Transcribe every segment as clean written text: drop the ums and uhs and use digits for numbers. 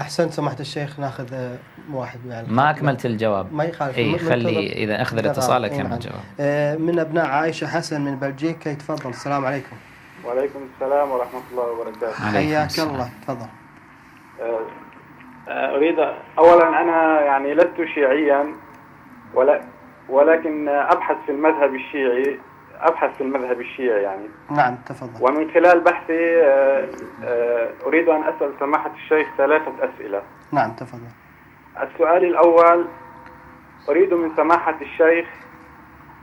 أحسنت سماحة الشيخ. ناخذ واحد من ما أكملت الجواب. ما يخالف. إيه خلي إذا أخذ الاتصال أكمل الجواب. من أبناء عائشة حسن من بلجيكا، يتفضل. السلام عليكم. وعليكم السلام ورحمة الله وبركاته. حياك الله، تفضل. أريد أولا، أنا يعني لست شيعيا ولكن أبحث في المذهب الشيعي يعني. نعم تفضل. ومن خلال بحثي أريد أن أسأل سماحة الشيخ 3 أسئلة. نعم تفضل. السؤال الأول، أريد من سماحة الشيخ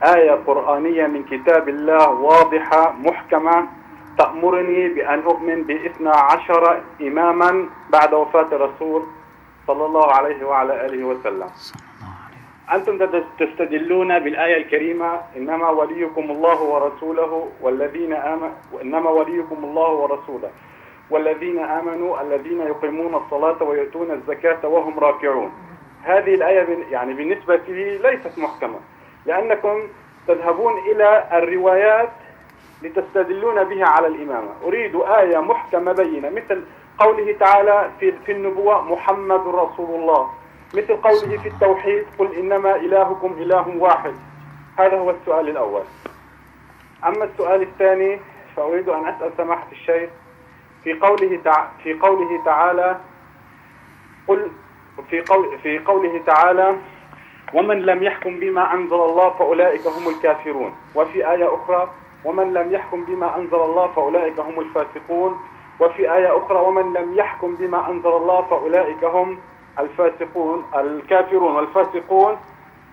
آية قرآنية من كتاب الله واضحة محكمة تأمرني بأن أؤمن ب12 إماما بعد وفاة الرسول صلى الله عليه وعلى آله وسلم. أنتم تستدلون بالآية الكريمة إنما وليكم الله ورسوله والذين آمنوا الذين يقيمون الصلاة ويؤتون الزكاة وهم راكعون. هذه الآية يعني بالنسبة لي ليست محكمة، لأنكم تذهبون إلى الروايات لتستدلون بها على الإمامة. أريد آية محكمة بينة، مثل قوله تعالى في النبوة محمد رسول الله، مثل قوله في التوحيد قل إنما إلهكم إله واحد. هذا هو السؤال الأول. أما السؤال الثاني فأريد أن أسأل سماحة الشيخ في قوله تعالى ومن لم يحكم بما أنزل الله فأولئك هم الكافرون، وفي آية أخرى ومن لم يحكم بما أنزل الله فأولئك هم الفاسقون، وفي آية أخرى ومن لم يحكم بما أنزل الله فأولئك هم الكافرون والفاسقون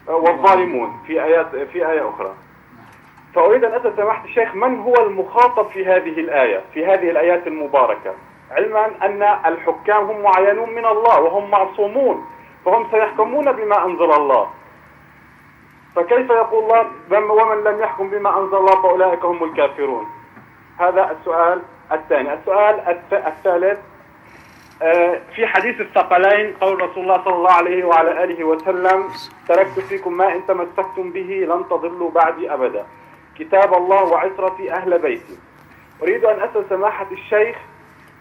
والظالمون في آية أخرى. فأريد أن أسأل سماحة الشيخ من هو المخاطب في هذه الآيات المباركة، علما أن الحكام هم معينون من الله وهم معصومون، فهم سيحكمون بما أنزل الله، فكيف يقول الله ومن لم يحكم بما أنزل الله فأولئك هم الكافرون؟ هذا السؤال الثاني. السؤال الثالث، في حديث الثقلين قول رسول الله صلى الله عليه وعلى آله وسلم تركت فيكم ما إن تمسكتم به لن تضلوا بعدي أبدا، كتاب الله وعترتي أهل بيتي. أريد أن أسأل سماحة الشيخ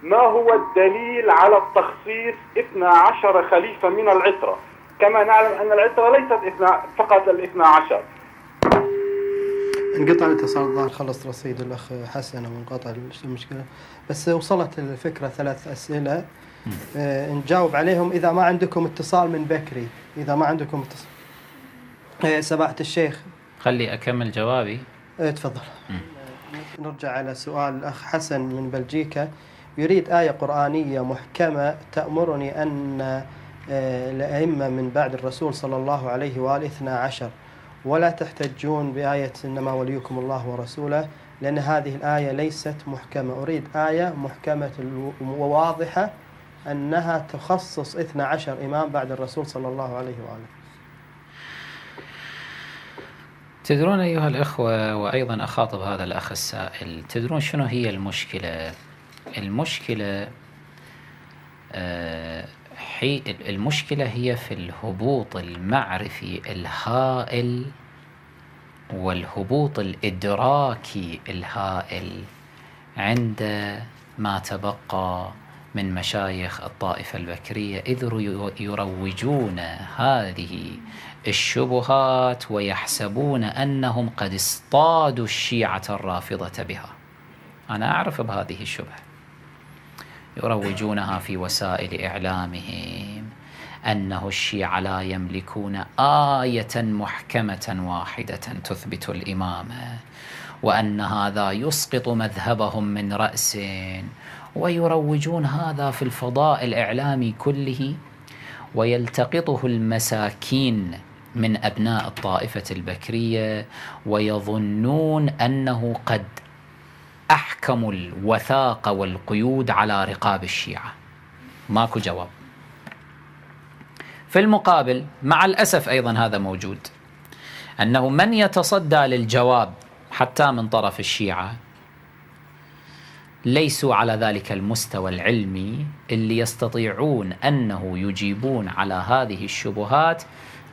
ما هو الدليل على التخصيص 12 خليفة من العترة، كما نعلم أن العترة ليست فقط 12. انقطع الاتصال الظاهر، خلص رصيد الأخ حسن وانقطع المشكلة، بس وصلت الفكرة. 3 أسئلة نجاوب عليهم إذا ما عندكم اتصال من بكري. إذا ما عندكم اتصال سماحة الشيخ خلي أكمل جوابي. تفضل. نرجع على سؤال الأخ حسن من بلجيكا، يريد آية قرآنية محكمة تأمرني أن الأئمة من بعد الرسول صلى الله عليه وآله 12، ولا تحتجون بآية إنما وليكم الله ورسوله، لأن هذه الآية ليست محكمة. أريد آية محكمة وواضحة أنها تخصص 12 إمام بعد الرسول صلى الله عليه وآله. تدرون أيها الأخوة، وأيضا أخاطب هذا الأخ السائل، تدرون شنو هي المشكلة؟ المشكلة هي في الهبوط المعرفي الهائل والهبوط الإدراكي الهائل عند ما تبقى من مشايخ الطائفة البكرية، إذ يروجون هذه الشبهات ويحسبون أنهم قد اصطادوا الشيعة الرافضة بها. أنا أعرف بهذه الشبهة، يروجونها في وسائل إعلامهم أنه الشيعة لا يملكون آية محكمة واحدة تثبت الإمامة، وأن هذا يسقط مذهبهم من رأس، ويروجون هذا في الفضاء الإعلامي كله، ويلتقطه المساكين من أبناء الطائفة البكرية ويظنون أنه قد أحكموا الوثاق والقيود على رقاب الشيعة. ماكو جواب. في المقابل مع الأسف أيضا هذا موجود، أنه من يتصدى للجواب حتى من طرف الشيعة ليسوا على ذلك المستوى العلمي اللي يستطيعون أنه يجيبون على هذه الشبهات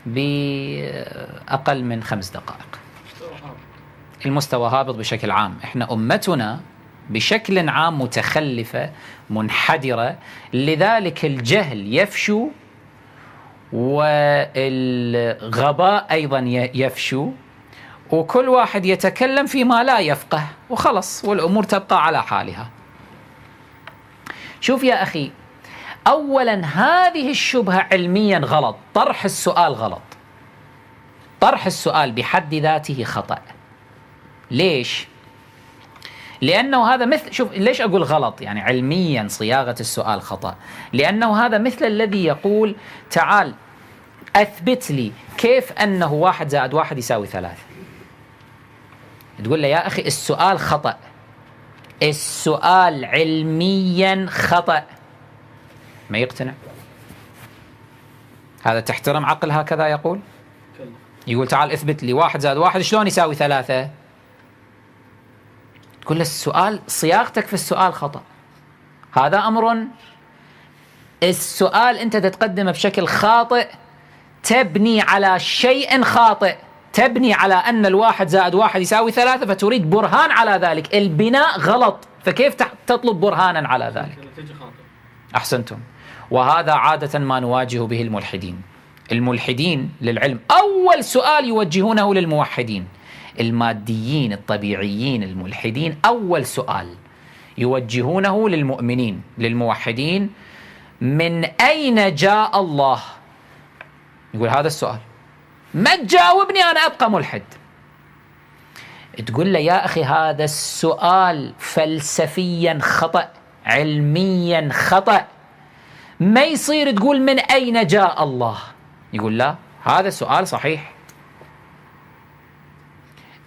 بأقل من 5 دقائق. المستوى هابط بشكل عام. إحنا أمتنا بشكل عام متخلفة منحدرة، لذلك الجهل يفشو والغباء أيضا يفشو، وكل واحد يتكلم فيما لا يفقه وخلص، والأمور تبقى على حالها. شوف يا أخي، أولا هذه الشبهة علميا غلط، طرح السؤال غلط، طرح السؤال بحد ذاته خطأ. ليش؟ لأنه هذا مثل، شوف ليش أقول غلط، يعني علميا صياغة السؤال خطأ، لأنه هذا مثل الذي يقول تعال أثبت لي كيف أنه 1 زائد 1 يساوي 3. تقول له يا أخي السؤال خطأ، السؤال علميا خطأ، ما يقتنع. هذا تحترم عقل هكذا يقول؟ يقول تعال اثبت لي 1 زائد 1 شلون يساوي 3. تقول له السؤال، صياغتك في السؤال خطأ، هذا أمر، السؤال أنت تتقدمه بشكل خاطئ، تبني على شيء خاطئ، تبني على أن 1 زائد 1 يساوي 3 فتريد برهان على ذلك، البناء غلط، فكيف تطلب برهانا على ذلك؟ أحسنتم. وهذا عادة ما نواجه به الملحدين. الملحدين للعلم أول سؤال يوجهونه للموحدين، الماديين الطبيعيين الملحدين أول سؤال يوجهونه للمؤمنين للموحدين: من أين جاء الله؟ يقول هذا السؤال، ما تجاوبني أنا أبقى ملحد. تقول له يا أخي هذا السؤال فلسفيا خطأ، علميا خطأ، ما يصير تقول من أين جاء الله. يقول لا، هذا سؤال صحيح.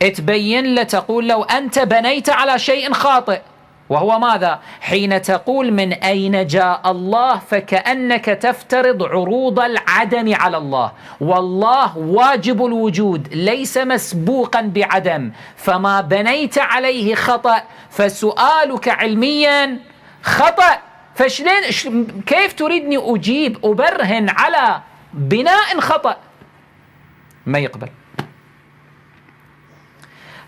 تبين له، تقول له أنت بنيت على شيء خاطئ، وهو ماذا؟ حين تقول من أين جاء الله فكأنك تفترض عروض العدم على الله، والله واجب الوجود ليس مسبوقا بعدم، فما بنيت عليه خطأ، فسؤالك علميا خطأ. فشلين كيف تريدني أجيب أبرهن على بناء خطأ؟ ما يقبل.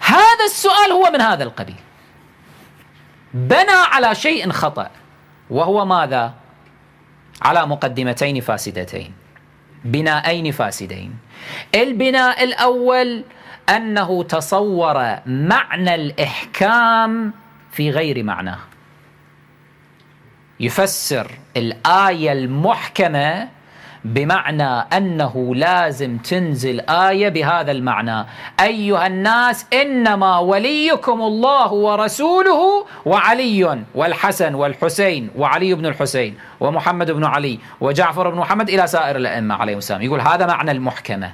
هذا السؤال هو من هذا القبيل، بنى على شيء خطأ، وهو ماذا؟ على مقدمتين فاسدتين، بناءين فاسدين. البناء الأول أنه تصور معنى الإحكام في غير معناه، يفسر الآية المحكمة بمعنى أنه لازم تنزل آية بهذا المعنى: أيها الناس إنما وليكم الله ورسوله وعلي والحسن والحسين وعلي بن الحسين ومحمد بن علي وجعفر بن محمد إلى سائر الأئمة عليهم السلام. يقول هذا معنى المحكمة.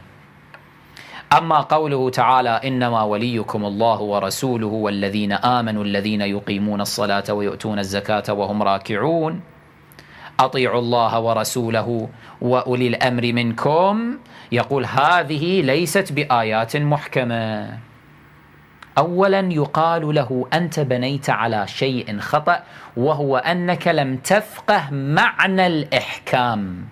أما قوله تعالى إنما وليكم الله ورسوله والذين آمنوا الذين يقيمون الصلاة ويؤتون الزكاة وهم راكعون، أطيعوا الله ورسوله وأولي الأمر منكم، يقول هذه ليست بآيات محكمة. أولا يقال له أنت بنيت على شيء خطأ، وهو أنك لم تفقه معنى الإحكام.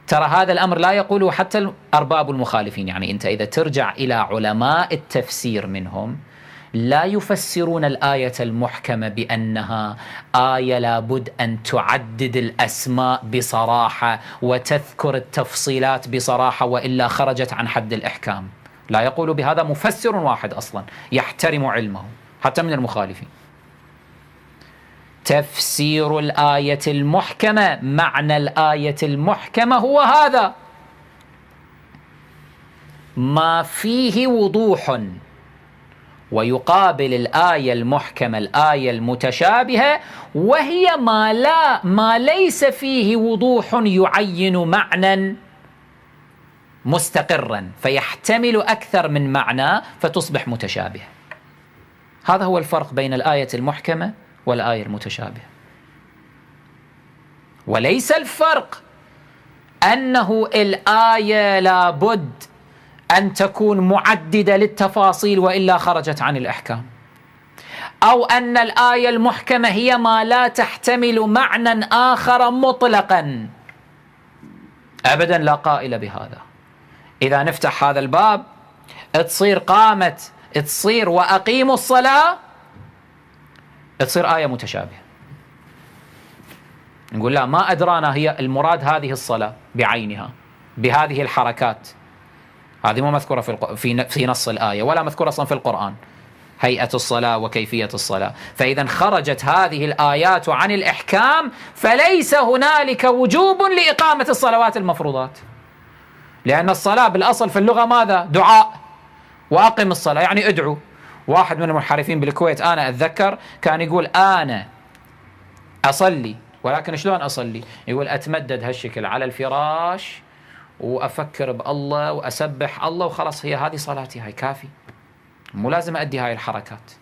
ترى هذا الأمر لا يقوله حتى الأرباب المخالفين، يعني أنت إذا ترجع إلى علماء التفسير منهم لا يفسرون الآية المحكمة بأنها آية لابد أن تعدد الأسماء بصراحة وتذكر التفصيلات بصراحة وإلا خرجت عن حد الإحكام. لا يقول بهذا مفسر واحد أصلا يحترم علمه حتى من المخالفين. تفسير الآية المحكمة، معنى الآية المحكمة هو هذا ما فيه وضوح، ويقابل الآية المحكمة الآية المتشابهة، وهي ما ليس فيه وضوح يعين معنى مستقرا فيحتمل أكثر من معنى فتصبح متشابهة. هذا هو الفرق بين الآية المحكمة والآية المتشابهة، وليس الفرق أنه الآية لابد أن تكون معددة للتفاصيل وإلا خرجت عن الأحكام، أو أن الآية المحكمة هي ما لا تحتمل معنى آخر مطلقا. أبدا لا قائل بهذا. إذا نفتح هذا الباب تصير وأقيموا الصلاة تصير آية متشابهة، نقول لا ما أدرانا هي المراد هذه الصلاة بعينها بهذه الحركات، هذه مو مذكورة في نص الآية ولا مذكورة أصلا في القرآن، هيئة الصلاة وكيفية الصلاة. فإذا خرجت هذه الآيات عن الإحكام، فليس هنالك وجوب لإقامة الصلوات المفروضات، لأن الصلاة بالأصل في اللغة ماذا؟ دعاء، وأقم الصلاة يعني ادعو. واحد من المنحرفين بالكويت أنا أتذكر كان يقول أنا أصلي، ولكن شلون أصلي؟ يقول أتمدد هالشكل على الفراش وأفكر بالله وأسبح الله وخلاص، هي هذه صلاتي، هاي كافي، مو لازم أدي هاي الحركات.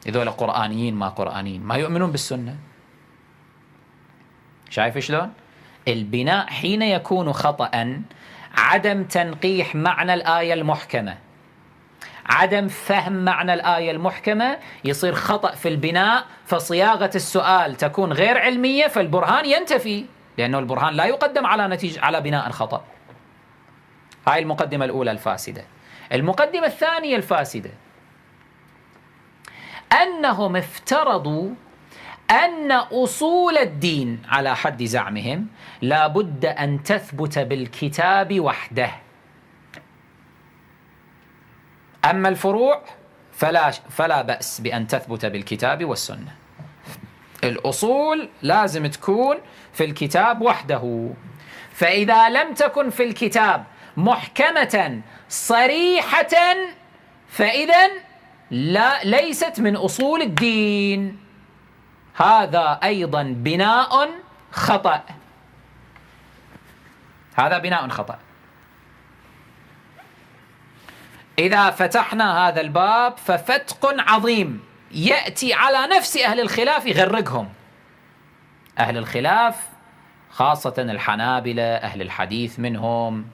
هذول قرآنيين ما قرآنيين، ما يؤمنون بالسنة. شايف شلون؟ البناء حين يكون خطأ عدم تنقيح معنى الآية المحكمة، عدم فهم معنى الآية المحكمة، يصير خطأ في البناء، فصياغة السؤال تكون غير علمية، فالبرهان ينتفي، لأنه البرهان لا يقدم على بناء خطأ. هاي المقدمة الأولى الفاسدة. المقدمة الثانية الفاسدة أنهم افترضوا أن أصول الدين على حد زعمهم لا بد أن تثبت بالكتاب وحده، أما الفروع فلا بأس بأن تثبت بالكتاب والسنة. الأصول لازم تكون في الكتاب وحده، فإذا لم تكن في الكتاب محكمة صريحة فإذا ليست من أصول الدين. هذا أيضا بناء خطأ، هذا بناء خطأ. إذا فتحنا هذا الباب ففتق عظيم يأتي على نفس أهل الخلاف يغرقهم. أهل الخلاف خاصة الحنابلة، أهل الحديث منهم،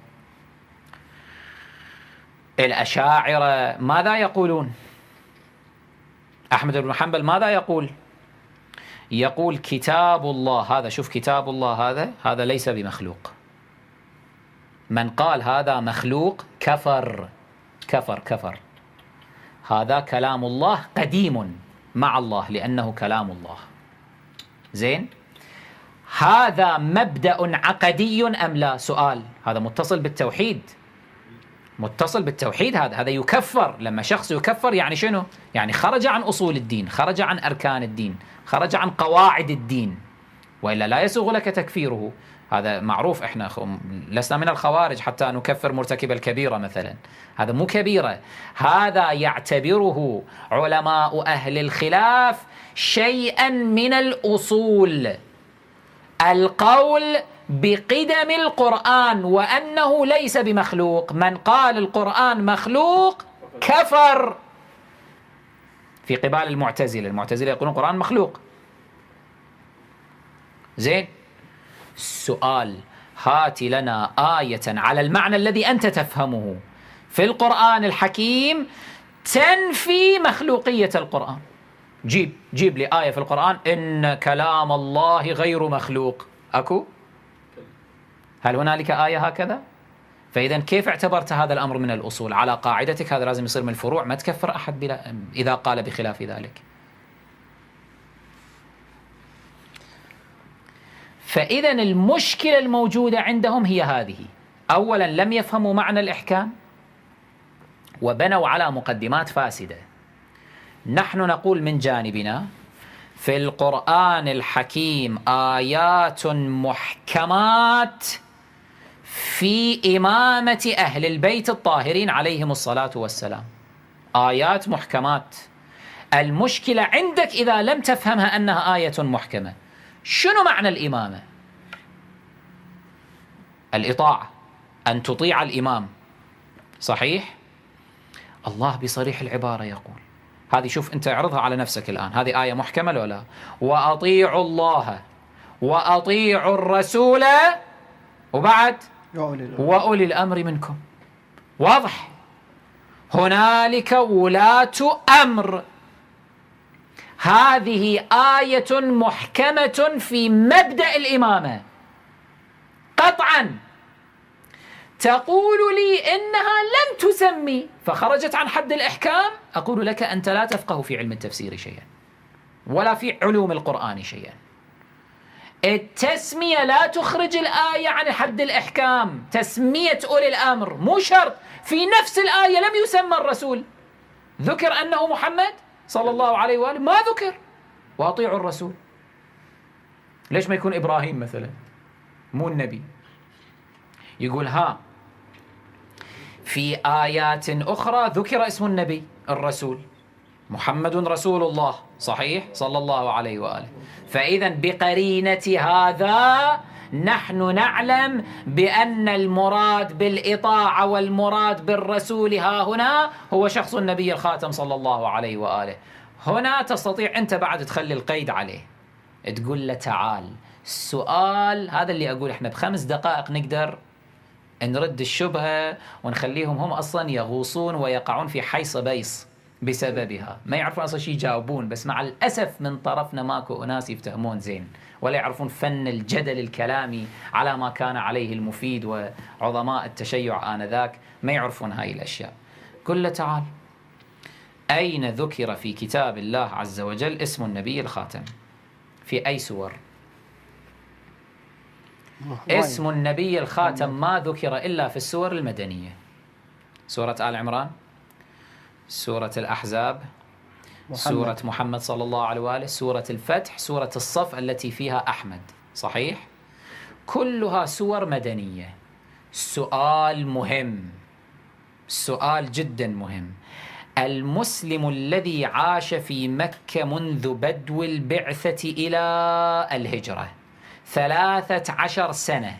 الأشاعرة، ماذا يقولون؟ أحمد بن حنبل ماذا يقول؟ يقول كتاب الله هذا، شوف كتاب الله هذا ليس بمخلوق. من قال هذا مخلوق كفر كفر كفر. هذا كلام الله قديم مع الله لأنه كلام الله. زين، هذا مبدأ عقدي أم لا؟ سؤال. هذا متصل بالتوحيد، متصل بالتوحيد. هذا يكفر. لما شخص يكفر يعني شنو؟ يعني خرج عن أصول الدين، خرج عن أركان الدين، خرج عن قواعد الدين، وإلا لا يسوغ لك تكفيره. هذا معروف، احنا لسنا من الخوارج حتى نكفر مرتكب الكبيرة مثلا، هذا مو كبيرة. هذا يعتبره علماء أهل الخلاف شيئا من الأصول، القول بقدم القرآن وأنه ليس بمخلوق. من قال القرآن مخلوق كفر. في قبال المعتزلة يقولون القرآن مخلوق. زين، السؤال: هات لنا آية على المعنى الذي أنت تفهمه في القرآن الحكيم تنفي مخلوقية القرآن. جيب لي آية في القرآن إن كلام الله غير مخلوق. أكو؟ هل هنالك آية هكذا؟ فإذا كيف اعتبرت هذا الأمر من الأصول؟ على قاعدتك هذا لازم يصير من الفروع، ما تكفر أحد إذا قال بخلاف ذلك. فإذا المشكلة الموجودة عندهم هي هذه: أولا لم يفهموا معنى الإحكام وبنوا على مقدمات فاسدة. نحن نقول من جانبنا في القرآن الحكيم آيات محكمات في إمامة أهل البيت الطاهرين عليهم الصلاة والسلام، آيات محكمات. المشكلة عندك إذا لم تفهمها أنها آية محكمة. شنو معنى الإمامة؟ الإطاعة، أن تطيع الإمام، صحيح؟ الله بصريح العبارة يقول، هذه شوف أنت اعرضها على نفسك الآن، هذه آية محكمة ولا لا؟ وأطيعوا الله وأطيعوا الرسول وبعد وأولي الأمر منكم. واضح؟ هنالك ولاة أمر. هذه آية محكمة في مبدأ الإمامة قطعا. تقول لي إنها لم تسمي فخرجت عن حد الإحكام، أقول لك أنت لا تفقه في علم التفسير شيئا. ولا في علوم القرآن شيئا. التسمية لا تخرج الآية عن حد الإحكام. تسمية أولي الأمر مو شرط. في نفس الآية لم يسمى الرسول، ذكر أنه محمد صلى الله عليه وآله، ما ذكر وأطيعوا الرسول. ليش ما يكون إبراهيم مثلا مو النبي؟ يقول في آيات أخرى ذكر اسم النبي الرسول، محمد رسول الله، صحيح، صلى الله عليه وآله. فإذا بقرينة هذا نحن نعلم بأن المراد بالإطاعة والمراد بالرسول ها هنا هو شخص النبي الخاتم صلى الله عليه وآله. هنا تستطيع أنت بعد تخلي القيد عليه، تقول له تعال السؤال هذا اللي أقول إحنا ب5 دقائق نقدر نرد الشبهة ونخليهم هم أصلا يغوصون ويقعون في حيص بيص بسببها، ما يعرفون أصلا شيء يجاوبون. بس مع الأسف من طرفنا ماكو أناس يفتهمون زين ولا يعرفون فن الجدل الكلامي على ما كان عليه المفيد وعظماء التشيع آنذاك، ما يعرفون هاي الأشياء. قل له تعال، أين ذكر في كتاب الله عز وجل اسم النبي الخاتم؟ في أي سور؟ اسم النبي الخاتم ما ذكر إلا في السور المدنية، سورة آل عمران، سورة الأحزاب، سورة محمد صلى الله عليه وآله، سورة الفتح، سورة الصف التي فيها أحمد، صحيح؟ كلها سور مدنية. سؤال مهم، سؤال جدا مهم. المسلم الذي عاش في مكة منذ بدو البعثة إلى الهجرة 13 سنة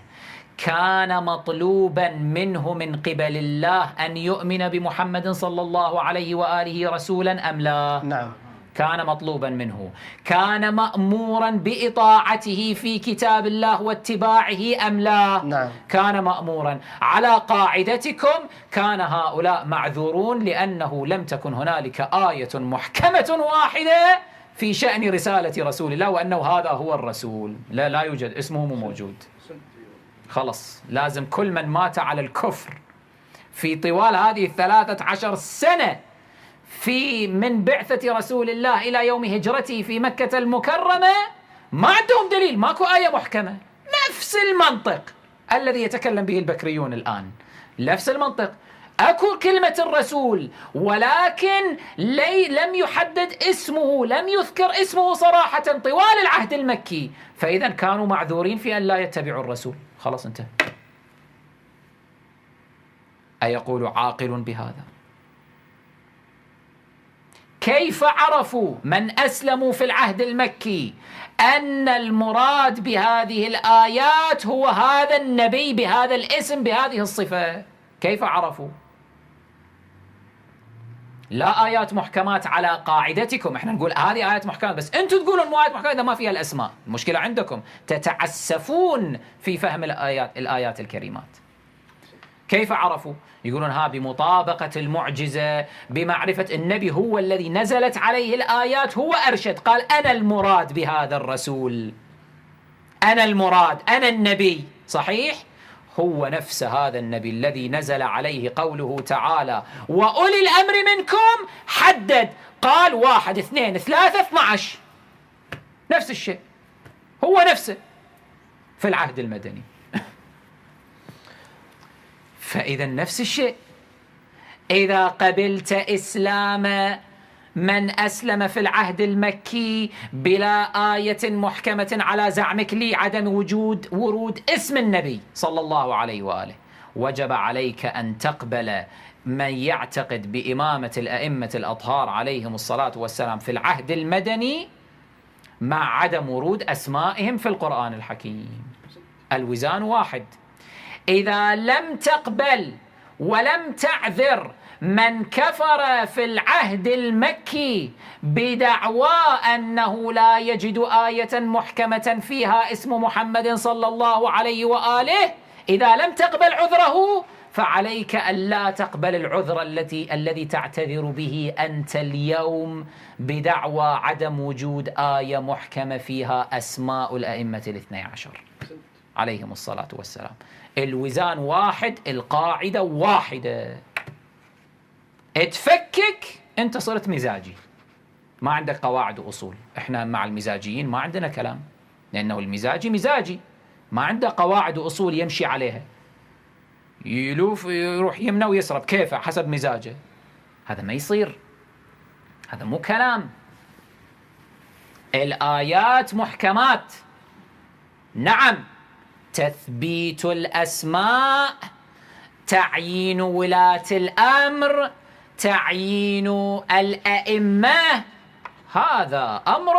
كان مطلوبا منه من قبل الله أن يؤمن بمحمد صلى الله عليه وآله رسولا أم لا؟ نعم، كان مطلوبا منه. كان مأمورا بإطاعته في كتاب الله واتباعه أم لا؟ نعم. كان مأمورا. على قاعدتكم كان هؤلاء معذورون لأنه لم تكن هنالك آية محكمة واحدة في شأن رسالة رسول الله وأنه هذا هو الرسول. لا يوجد، اسمه مو موجود. خلص لازم كل من مات على الكفر في طوال هذه 13 سنة من بعثة رسول الله إلى يوم هجرته في مكة المكرمة ما عندهم دليل، ماكو آية محكمة. نفس المنطق الذي يتكلم به البكريون الآن، نفس المنطق. أكو كلمة الرسول ولكن لم يحدد اسمه، لم يذكر اسمه صراحة طوال العهد المكي، فإذا كانوا معذورين في أن لا يتبعوا الرسول. خلاص انتهى. أيقول عاقل بهذا؟ كيف عرفوا من أسلموا في العهد المكي أن المراد بهذه الآيات هو هذا النبي بهذا الاسم بهذه الصفة؟ كيف عرفوا؟ لا آيات محكمات على قاعدتكم. احنا نقول هذه آيات محكمات، بس انتم تقولون مو آيات محكمات إذا ما فيها الأسماء. المشكلة عندكم تتعسفون في فهم الآيات الكريمات. كيف عرفوا؟ يقولون بمطابقة المعجزة، بمعرفة النبي هو الذي نزلت عليه الآيات، هو أرشد، قال أنا المراد بهذا الرسول، أنا المراد، أنا النبي. صحيح؟ هو نفس هذا النبي الذي نزل عليه قوله تعالى وأولي الأمر منكم، حدد قال 1 2 3 12، نفس الشيء، هو نفسه في العهد المدني. فإذا نفس الشيء. إذا قبلت إسلام من أسلم في العهد المكي بلا آية محكمة على زعمك لعدم ورود اسم النبي صلى الله عليه وآله، وجب عليك أن تقبل من يعتقد بإمامة الأئمة الأطهار عليهم الصلاة والسلام في العهد المدني مع عدم ورود أسمائهم في القرآن الحكيم. الوزان واحد. إذا لم تقبل ولم تعذر من كفر في العهد المكي بدعوى أنه لا يجد آية محكمة فيها اسم محمد صلى الله عليه وآله، إذا لم تقبل عذره فعليك ألا تقبل العذر الذي تعتذر به أنت اليوم بدعوى عدم وجود آية محكمة فيها أسماء الأئمة 12 عليهم الصلاة والسلام. الوزان واحد، القاعدة واحدة. اتفكك انت صرت مزاجي، ما عندك قواعد وأصول. إحنا مع المزاجيين ما عندنا كلام، لأنه المزاجي مزاجي ما عنده قواعد وأصول يمشي عليها، يلوف يروح يمنى ويسرب كيفه حسب مزاجه. هذا ما يصير، هذا مو كلام. الآيات محكمات، نعم، تثبيت الأسماء، تعيين ولاة الأمر، تعيين الأئمة، هذا أمر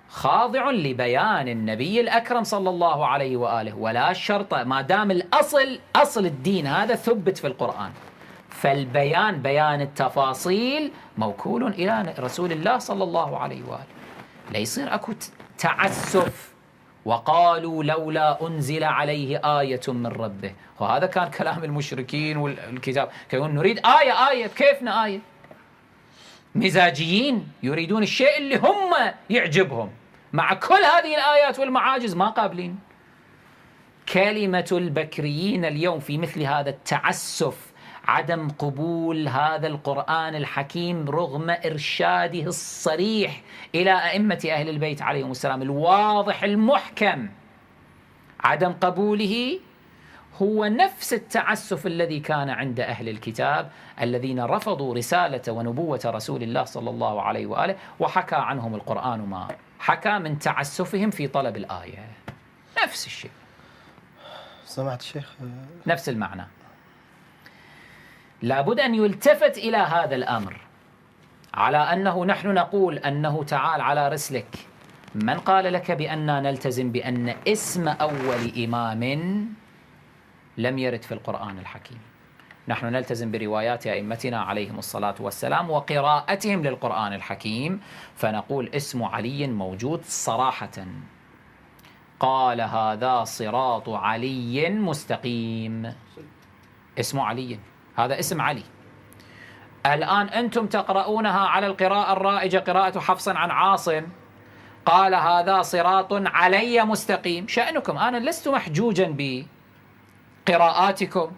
خاضع لبيان النبي الأكرم صلى الله عليه وآله، ولا شرط ما دام الأصل أصل الدين هذا ثبت في القرآن، فالبيان بيان التفاصيل موكول إلى رسول الله صلى الله عليه وآله. لا يصير أكو تعسف وقالوا لولا أنزل عليه آية من ربه، وهذا كان كلام المشركين والكتاب، كانوا نريد آية كيفنا آية؟ مزاجيين يريدون الشيء اللي هم يعجبهم، مع كل هذه الآيات والمعاجز ما قابلين. كلمة البكريين اليوم في مثل هذا التعسف، عدم قبول هذا القرآن الحكيم رغم إرشاده الصريح إلى أئمة أهل البيت عليهم السلام الواضح المحكم، عدم قبوله هو نفس التعسف الذي كان عند أهل الكتاب الذين رفضوا رسالة ونبوة رسول الله صلى الله عليه وآله، وحكى عنهم القرآن ما حكى من تعسفهم في طلب الآية. نفس الشيء. سمعت الشيخ؟ نفس المعنى. لابد أن يلتفت إلى هذا الأمر، على أنه نحن نقول أنه تعال على رسلك، من قال لك بأننا نلتزم بأن اسم أول إمام لم يرد في القرآن الحكيم؟ نحن نلتزم بروايات أئمتنا عليهم الصلاة والسلام وقراءتهم للقرآن الحكيم، فنقول اسم علي موجود صراحة، قال هذا صراط علي مستقيم، اسم علي، هذا اسم علي. الآن أنتم تقرؤونها على القراءة الرائجة، قراءة حفص عن عاصم، قال هذا صراط علي مستقيم. شأنكم، أنا لست محجوجا بقراءاتكم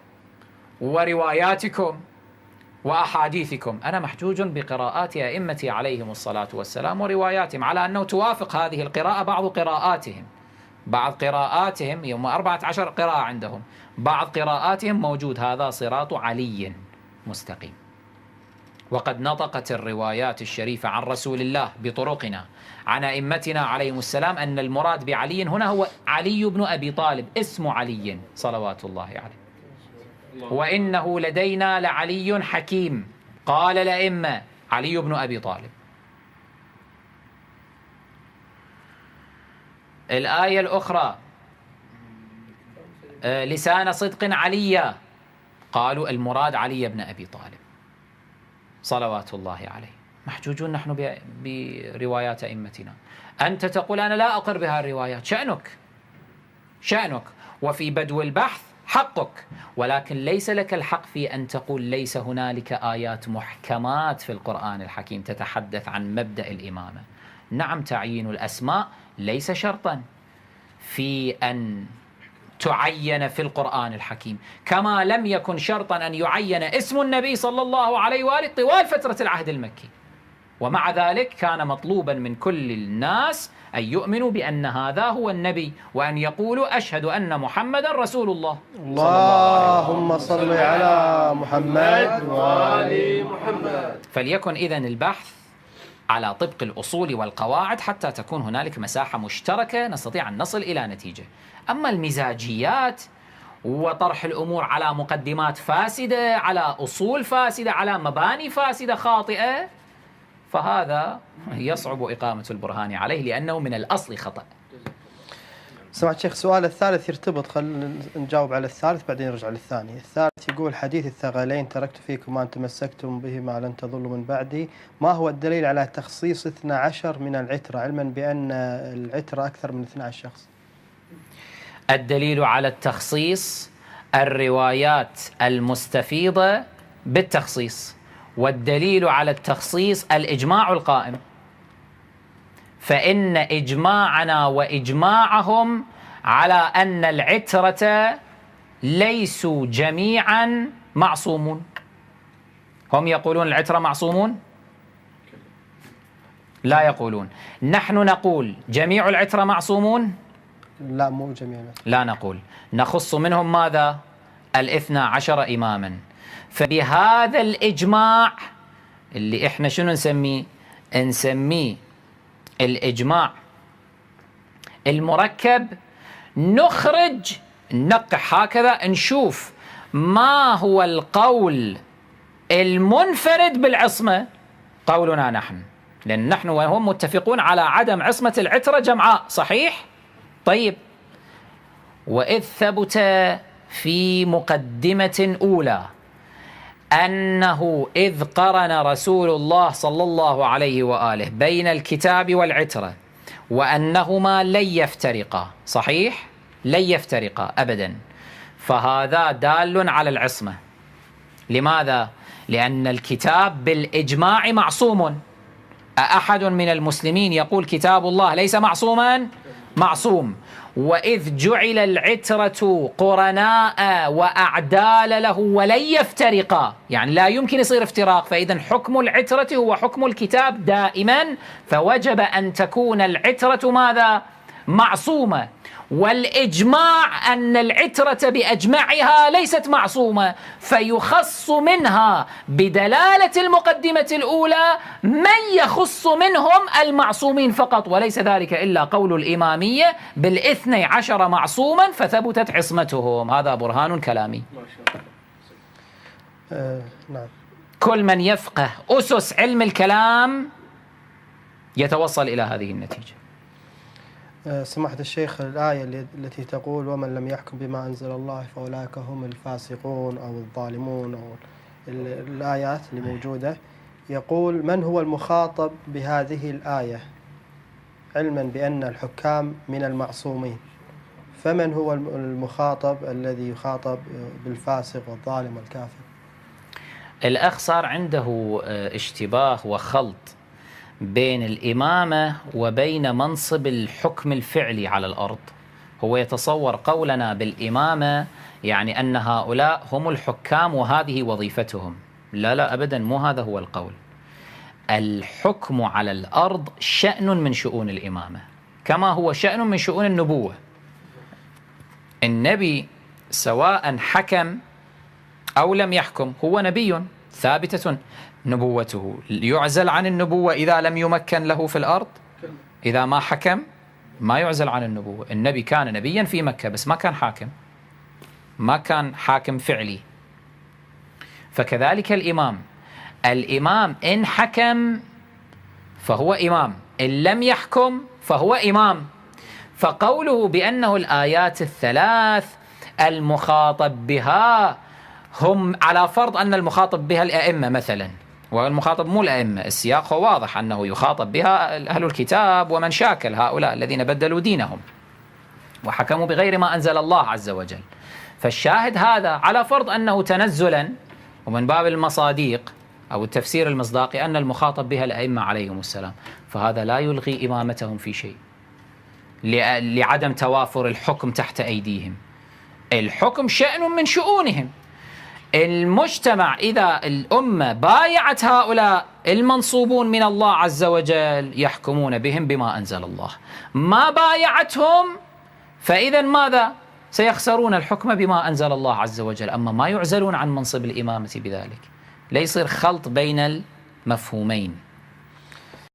ورواياتكم وأحاديثكم، أنا محجوج بقراءات أئمتي عليهم الصلاة والسلام ورواياتهم، على أنه توافق هذه القراءة بعض قراءاتهم. بعض قراءاتهم يوم 14 قراءة عندهم، بعض قراءاتهم موجود هذا صراط علي مستقيم. وقد نطقت الروايات الشريفة عن رسول الله بطرقنا عن أئمتنا عليهم السلام أن المراد بعلي هنا هو علي بن أبي طالب، اسم علي صلوات الله عليه. وإنه لدينا لعلي حكيم، قال الأئمة علي بن أبي طالب. الآية الأخرى لسان صدق عليا، قالوا المراد علي بن أبي طالب صلوات الله عليه. محجوجون نحن بروايات أئمتنا. أنت تقول أنا لا أقر بها الروايات، شأنك، وفي بدو البحث حقك، ولكن ليس لك الحق في أن تقول ليس هنالك آيات محكمات في القرآن الحكيم تتحدث عن مبدأ الإمامة. نعم، تعيين الأسماء ليس شرطا في أن تعين في القرآن الحكيم، كما لم يكن شرطا أن يعين اسم النبي صلى الله عليه وآله طوال فترة العهد المكي، ومع ذلك كان مطلوبا من كل الناس أن يؤمنوا بأن هذا هو النبي، وأن يقولوا أشهد أن محمدا رسول الله. اللهم صل على محمد وآل محمد. فليكن إذن البحث على طبق الأصول والقواعد حتى تكون هنالك مساحة مشتركة نستطيع أن نصل إلى نتيجة. أما المزاجيات وطرح الأمور على مقدمات فاسدة، على أصول فاسدة، على مباني فاسدة خاطئة، فهذا يصعب إقامة البرهان عليه لأنه من الأصل خطأ. سمعت شيخ، سؤال الثالث يرتبط، خلينا نجاوب على الثالث بعدين نرجع للثاني. الثالث يقول حديث الثقلين تركت فيكم ما تمسكتم به ما لن تضلوا من بعدي، ما هو الدليل على تخصيص 12 من العترة، علما بأن العترة أكثر من 12 شخص؟ الدليل على التخصيص الروايات المستفيضة بالتخصيص، والدليل على التخصيص الإجماع القائم، فإن إجماعنا وإجماعهم على أن العترة ليسوا جميعا معصومون. هم يقولون العترة معصومون، لا يقولون. نحن نقول جميع العترة معصومون؟ لا، مو جميعا. لا نقول، نخص منهم ماذا؟ 12 إماما. فبهذا الإجماع اللي إحنا شنو نسميه؟ نسميه الإجماع المركب. نخرج ننقح هكذا نشوف ما هو القول المنفرد بالعصمة. قولنا نحن، لأن نحن وهم متفقون على عدم عصمة العترة جمعاء، صحيح؟ طيب، وإذ ثبت في مقدمة أولى أنه إذ قرن رسول الله صلى الله عليه وآله بين الكتاب والعترة وأنهما لن يفترقا، صحيح؟ لن يفترقا أبدا، فهذا دال على العصمة. لماذا؟ لأن الكتاب بالإجماع معصوم. أحد من المسلمين يقول كتاب الله ليس معصوما؟ معصوم. وإذ جعل العترة قرناء وأعدال له ولن يفترقا، يعني لا يمكن يصير افتراق، فإذا حكم العترة هو حكم الكتاب دائما، فوجب أن تكون العترة ماذا؟ معصومة. والإجماع أن العترة بأجمعها ليست معصومة، فيخص منها بدلالة المقدمة الأولى من يخص منهم المعصومين فقط، وليس ذلك إلا قول الإمامية بال12 معصوما فثبتت عصمتهم. هذا برهان كلامي. نعم. كل من يفقه أسس علم الكلام يتوصل إلى هذه النتيجة. سماحة الشيخ، الآية التي تقول ومن لم يحكم بما أنزل الله فأولئك هم الفاسقون أو الظالمون، أو الآيات اللي موجودة، يقول من هو المخاطب بهذه الآية علما بأن الحكام من المعصومين، فمن هو المخاطب الذي يخاطب بالفاسق والظالم والكافر؟ الأخ صار عنده اشتباه وخلط بين الإمامة وبين منصب الحكم الفعلي على الأرض. هو يتصور قولنا بالإمامة يعني أن هؤلاء هم الحكام وهذه وظيفتهم. لا لا أبدا، مو هذا هو القول. الحكم على الأرض شأن من شؤون الإمامة كما هو شأن من شؤون النبوة. النبي سواء حكم أو لم يحكم هو نبي، ثابتة نبوته، يعزل عن النبوة إذا لم يمكن له في الأرض. إذا ما حكم ما يعزل عن النبوة. النبي كان نبيا في مكة بس ما كان حاكم، ما كان حاكم فعلي. فكذلك الإمام إن حكم فهو إمام، إن لم يحكم فهو إمام. فقوله بأنه الآيات الثلاث المخاطب بها هم، على فرض أن المخاطب بها الأئمة مثلا، والمخاطب مو الأئمة، السياق هو واضح أنه يخاطب بها أهل الكتاب ومن شاكل هؤلاء الذين بدلوا دينهم وحكموا بغير ما أنزل الله عز وجل. فالشاهد هذا على فرض أنه تنزلا ومن باب المصاديق أو التفسير المصداقي أن المخاطب بها الأئمة عليهم السلام، فهذا لا يلغي إمامتهم في شيء لعدم توافر الحكم تحت أيديهم. الحكم شأن من شؤونهم. المجتمع إذا الأمة بايعت هؤلاء المنصوبون من الله عز وجل يحكمون بهم بما أنزل الله، ما بايعتهم فإذا ماذا؟ سيخسرون الحكم بما أنزل الله عز وجل، أما ما يعزلون عن منصب الإمامة بذلك. لا يصير خلط بين المفهومين.